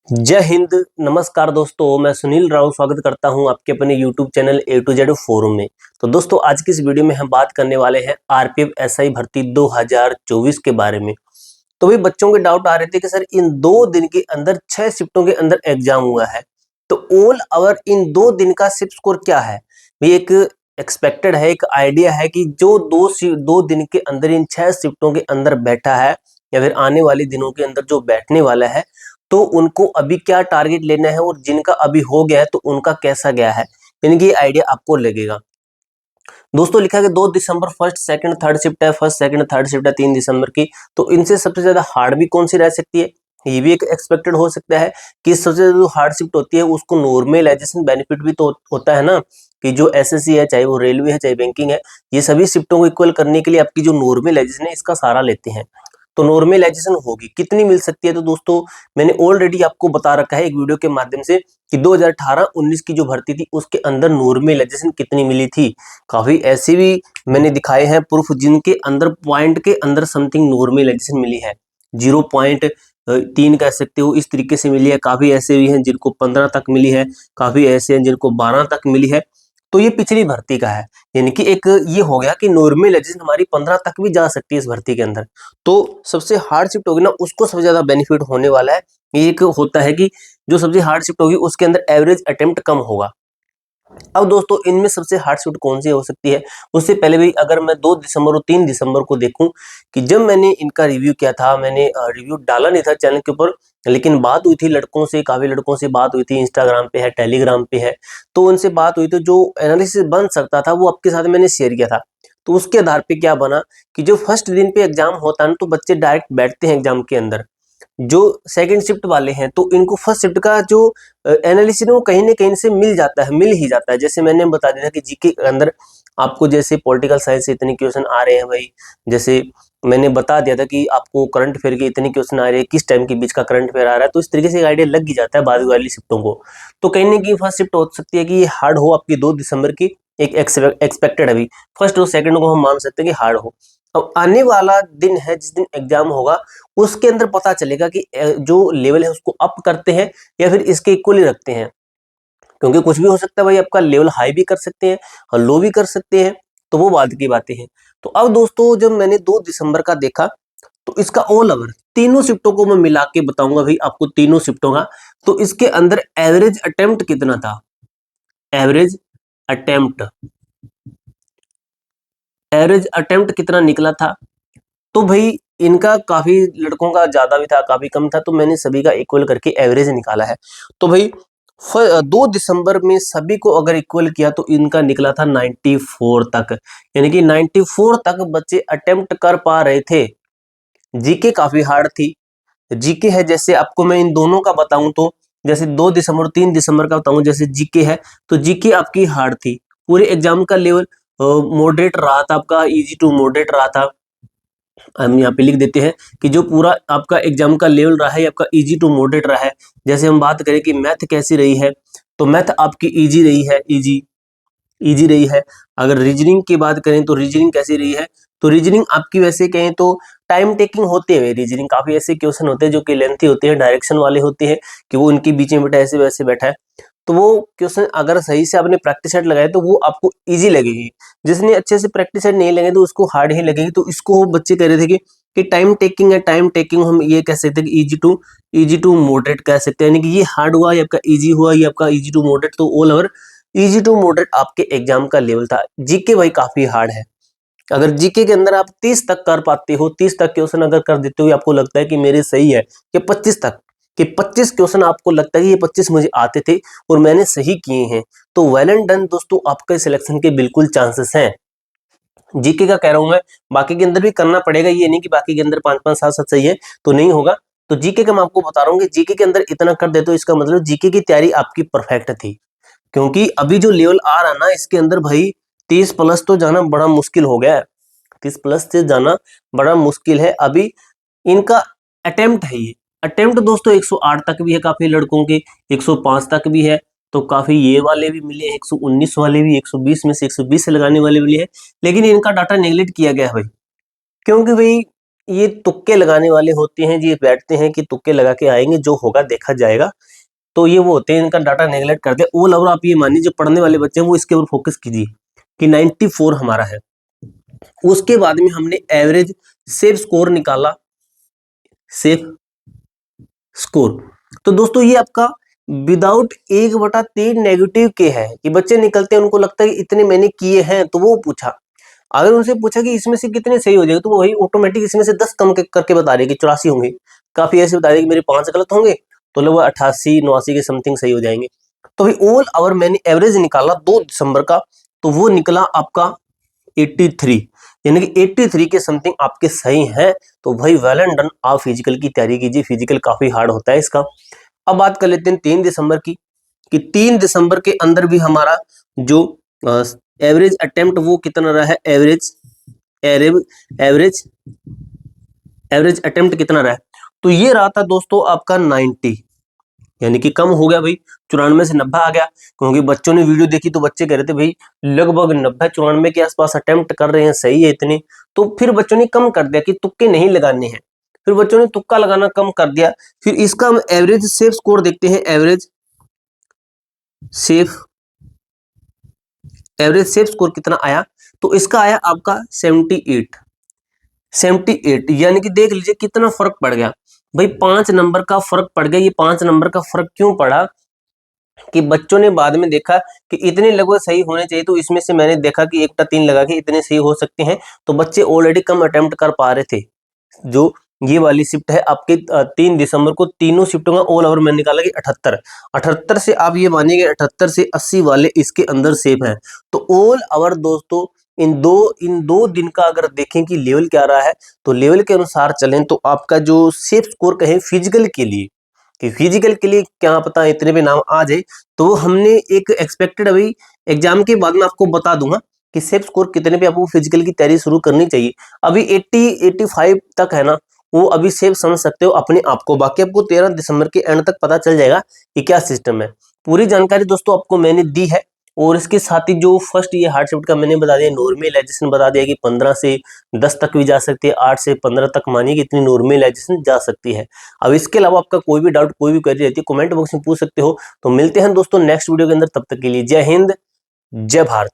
जय हिंद। नमस्कार दोस्तों, मैं सुनील राव स्वागत करता हूं आपके अपने YouTube channel A to Z forum में। तो दोस्तों, आज की इस वीडियो में हम बात करने वाले हैं आरपीएफ एसआई भर्ती 2024 के बारे में। तो भी बच्चों के डाउट आ रहे थे कि सर इन 2 दिन के अंदर 6 शिफ्टों के अंदर एग्जाम हुआ है, तो ऑल ओवर इन 2 दिन का शिफ्ट स्कोर क्या है। ये एक एक्सपेक्टेड है, एक आइडिया है कि जो 2 दिन के अंदर इन 6 शिफ्टों के अंदर बैठा है या फिर आने वाले दिनों के अंदर जो बैठने वाला है, तो उनको अभी क्या टारगेट लेना है और जिनका अभी हो गया है तो उनका कैसा गया है, यानी कि ये आइडिया आपको लगेगा। दोस्तों, लिखा है कि 2 दिसंबर फर्स्ट सेकंड थर्ड शिफ्ट है, फर्स्ट सेकंड थर्ड शिफ्ट है 3 दिसंबर की। तो इनसे सबसे ज्यादा हार्ड भी कौन सी रह सकती है, ये भी एक एक्सपेक्टेड हो सकता है कि सबसे ज्यादा जो हार्ड शिफ्ट होती है उसको नॉर्मलाइजेशन बेनिफिट भी तो होता है ना, कि जो एसएससी है, चाहे वो रेलवे है, चाहे बैंकिंग है, ये सभी शिफ्टों को इक्वल करने के लिए आपकी जो नॉर्मलाइजेशन है इसका सहारा लेते हैं। तो नॉर्मलाइजेशन होगी, कितनी मिल सकती है, तो दोस्तों मैंने ऑलरेडी आपको बता रखा है एक वीडियो के माध्यम से कि 2018-19 की जो भर्ती थी उसके अंदर नॉर्मलाइजेशन कितनी मिली थी। काफी ऐसे भी मैंने दिखाए हैं प्रूफ जिनके अंदर पॉइंट के अंदर समथिंग नॉर्मलाइजेशन मिली है, 0.3 कह सकते हो, इस तरीके से मिली है। काफी ऐसे भी हैं जिनको 15 तक मिली है, काफी ऐसे हैं जिनको 12 तक मिली है। तो ये पिछली भर्ती का है, यानी कि एक ये हो गया कि नॉर्मलाइजेशन हमारी 15 तक भी जा सकती है इस भर्ती के अंदर। तो सबसे हार्ड शिफ्ट होगी ना, उसको सबसे ज्यादा बेनिफिट होने वाला है। ये एक होता है कि जो सबसे हार्ड शिफ्ट होगी उसके अंदर एवरेज अटेम्प्ट कम होगा। अब दोस्तों, इनमें सबसे हार्ड शिफ्ट कौन सी हो सकती है, उससे पहले भी अगर मैं 2 दिसंबर और 3 दिसंबर को देखूं कि जब मैंने इनका रिव्यू किया था, मैंने रिव्यू डाला नहीं था चैनल के ऊपर, लेकिन बात हुई थी लड़कों से, काफी लड़कों से बात हुई थी, इंस्टाग्राम पे है, टेलीग्राम पे है, तो उनसे बात हुई, तो जो एनालिसिस बन सकता था वो आपके साथ मैंने शेयर किया था। तो उसके आधार पे क्या बना कि जो फर्स्ट दिन पे एग्जाम होता है ना, तो बच्चे डायरेक्ट बैठते हैं एग्जाम के अंदर। जो सेकंड शिफ्ट वाले हैं तो इनको फर्स्ट शिफ्ट का जो एनालिसिस वो कहीं ना कहीं से मिल जाता है, मिल ही जाता है। जैसे मैंने बता दिया था कि जीके के अंदर आपको जैसे पॉलिटिकल साइंस से इतने क्वेश्चन आ रहे हैं भाई, जैसे मैंने बता दिया था कि आपको करंट अफेयर के इतने क्वेश्चन आ रहे हैं, किस टाइम के बीच का करंट अफेयर आ रहा है, तो इस तरीके से एक आइडिया लग ही जाता है बाद वाली शिफ्टों को। तो कहीं ना कहीं फर्स्ट शिफ्ट हो सकती है कि ये हार्ड हो आपकी 2 दिसंबर की, एक एक्सपेक्टेड अभी फर्स्ट और सेकंड को हम मान सकते हैं कि हार्ड हो। अब आने वाला दिन है जिस दिन एग्जाम होगा, उसके अंदर पता चलेगा कि जो लेवल है उसको अप करते हैं या फिर इसके इक्वल ही रखते हैं। क्योंकि कुछ भी हो सकता है भाई, आपका लेवल हाई भी कर सकते हैं और लो भी कर सकते हैं, तो वो बात की बातें हैं। तो अब दोस्तों, जब मैंने 2 दिसंबर का देखा तो इसका ऑल ओवर तीनों शिफ्टों को मैं मिला के बताऊंगा भाई आपको, तीनों शिफ्टों का। तो इसके अंदर एवरेज अटेम्प्ट कितना था, एवरेज अटेम्प्ट एवरेज अटेम्प्ट कितना निकला था। तो भाई इनका काफी लड़कों का ज्यादा भी था, काफी कम था, तो मैंने सभी का इक्वल करके एवरेज निकाला है। तो भाई 2 दिसंबर में सभी को अगर इक्वल किया तो इनका निकला था 94 तक, यानी कि 94 तक बच्चे अटेम्प्ट कर पा रहे थे। जीके काफी हार्ड थी, जीके है, जैसे आपको मैं इन दोनों का बताऊं तो जैसे 2 दिसंबर 3 दिसंबर का बताऊं, जैसे जीके है तो जीके आपकी हार्ड थी। पूरे एग्जाम का लेवल मॉडरेट रहा था, आपका इजी टू मॉडरेट रहा था। हम यहाँ पे लिख देते हैं कि जो पूरा आपका एग्जाम का लेवल रहा है आपका इजी टू मॉडरेट रहा है। जैसे हम बात करें कि मैथ कैसी रही है, तो मैथ आपकी इजी रही है, इजी रही है। अगर रीजनिंग की बात करें तो रीजनिंग कैसी रही है, तो रीजनिंग आपकी वैसे कहें तो टाइम टेकिंग होते हुए रीजनिंग, काफी ऐसे क्वेश्चन होते हैं जो कि लेंथी होते हैं, डायरेक्शन वाले होते हैं, कि वो उनके बीच में बैठा ऐसे वैसे बैठा है। तो वो क्वेश्चन अगर सही से आपने प्रैक्टिस सेट लगाए तो वो आपको इजी लगेगी। जिसने अच्छे से प्रैक्टिस सेट नहीं लगे तो उसको हार्ड ही लगेगी। तो इसको बच्चे कह रहे थे कि टाइम टेकिंग है, टाइम टेकिंग हम ये कह सकते हैं कि इजी टू मॉडरेट कह सकते हैं, यानी कि ये हार्ड हुआ, ये आपका इजी हुआ, ये आपका इजी टू मॉडरेट। तो all over easy to moderate आपके एग्जाम का लेवल था। जीके भाई काफी हार्ड है। अगर जीके के अंदर आप 30 तक कर पाते हो, 30 तक क्वेश्चन अगर कर देते हो, आपको लगता है कि मेरे सही है, कि 25 तक, कि 25 क्वेश्चन आपको लगता है कि ये 25 मुझे आते थे और मैंने सही किए हैं, तो वेल एंड डन दोस्तों, आपके सिलेक्शन के बिल्कुल चांसेस हैं। जीके का कह रहा हूं मैं, बाकी के अंदर भी करना पड़ेगा, ये नहीं कि बाकी के अंदर 5-5 7-7 सही है तो नहीं होगा। तो जीके का मैं आपको बता रहा हूँ कि जीके के अंदर इतना कर देते हो, इसका मतलब जीके की तैयारी आपकी परफेक्ट थी। क्योंकि अभी जो लेवल आ रहा ना इसके अंदर भाई, 30 प्लस तो जाना बड़ा मुश्किल हो गया है, 30 प्लस से जाना बड़ा मुश्किल है। अभी इनका अटेम्प्ट है, ये अटेम्प्ट दोस्तों 108 तक भी है काफी लड़कों के, 105 तक भी है, तो काफी ये वाले भी मिले, 119 वाले भी, 120 में से 120 से लगाने वाले भी है। लेकिन इनका डाटा नेगलेक्ट किया गया है भाई, क्योंकि भाई ये तुक्के लगाने वाले होते हैं, ये बैठते हैं कि तुक्के लगा के आएंगे, जो होगा देखा जाएगा। तो ये वो होते हैं, इनका डाटा नेगलेक्ट करते हैं। ऑल ओवर आप ये मानिए जो पढ़ने वाले बच्चे हैं वो इसके ऊपर फोकस कीजिए कि 94 हमारा है। उसके बाद में हमने एवरेज सेव स्कोर निकाला, सेव स्कोर। तो दोस्तों ये आपका विदाउट 1/3 नेगेटिव के है कि बच्चे निकलते हैं उनको लगता है कि इतने मैंने किए हैं, तो वो पूछा, अगर उनसे पूछा कि इसमें से कितने सही हो जाएगा, तो वो वही ऑटोमेटिक इसमें से 10 कम करके बता रहे कि 84 होंगे। काफी ऐसे बता रहे कि मेरे 5 गलत होंगे, तो लगभग 88-89 के समथिंग सही हो जाएंगे। तो भाई ऑल ओवर मैंने एवरेज निकाला 2 दिसंबर का, तो वो निकला आपका 83, यानी कि 83 के समथिंग आपके सही हैं। तो भाई वेल एंड डन, आप फिजिकल की तैयारी कीजिए, फिजिकल काफी हार्ड होता है इसका। अब बात कर लेते हैं 3 दिसंबर की, कि 3 दिसंबर के अंदर भी हमारा जो एवरेज अटेम्प्ट वो कितना रहा है, एवरेज एवरेज अटेम्प्ट कितना रहा है, तो ये रहा था दोस्तों आपका 90, यानी कि कम हो गया भाई, 94 से 90 आ गया। क्योंकि बच्चों ने वीडियो देखी तो बच्चे कह रहे थे भाई लगभग 90-94 के आसपास अटेम्प्ट कर रहे हैं, सही है इतने। तो फिर बच्चों ने कम कर दिया कि तुक्के नहीं लगाने हैं, फिर बच्चों ने तुक्का लगाना कम कर दिया। फिर इसका हम एवरेज सेफ स्कोर देखते हैं, एवरेज सेफ स्कोर कितना आया, तो इसका आया आपका 78, यानी कि देख लीजिए कितना फर्क पड़ गया भाई, 5 नंबर का फर्क पड़ गया। ये 5 नंबर का फर्क क्यों पड़ा, कि बच्चों ने बाद में देखा कि इतने लगभग सही होने चाहिए, तो इसमें से मैंने देखा कि 1/3 लगा के इतने सही हो सकते हैं। तो बच्चे ऑलरेडी कम अटेम्प्ट कर पा रहे थे। जो ये वाली शिफ्ट है आपके 3 दिसंबर को, तीनों शिफ्टों का ऑल ओवर मैंने निकाला कि 78 से आप ये मानिएगा 78 से 80 वाले इसके अंदर सेफ हैं। तो ऑल ओवर दोस्तों इन दो दिन का अगर देखें कि लेवल क्या रहा है, तो लेवल के अनुसार चलें तो आपका जो सेफ स्कोर कहें फिजिकल के लिए, कि फिजिकल के लिए क्या पता इतने पे नाम आ जाए, तो हमने एक एक्सपेक्टेड अभी एग्जाम के बाद में आपको बता दूंगा कि सेफ स्कोर कितने पे आपको फिजिकल की तैयारी शुरू करनी चाहिए। अभी 80-85 तक है ना, वो अभी सेफ समझ सकते हो अपने आप को। बाकी आपको 13 दिसंबर के एंड तक पता चल जाएगा कि क्या सिस्टम है। पूरी जानकारी दोस्तों आपको मैंने दी है, और इसके साथ ही जो फर्स्ट ये हार्ड शिफ्ट का मैंने बता दिया, नॉर्मलाइजेशन बता दिया कि 15 से 10 तक भी जा सकती है, 8 से 15 तक मानिए कि इतनी नॉर्मलाइजेशन जा सकती है। अब इसके अलावा आपका कोई भी डाउट, कोई भी क्वेरी रहती है, कमेंट बॉक्स में पूछ सकते हो। तो मिलते हैं दोस्तों नेक्स्ट वीडियो के अंदर, तब तक के लिए जय हिंद, जय भारत।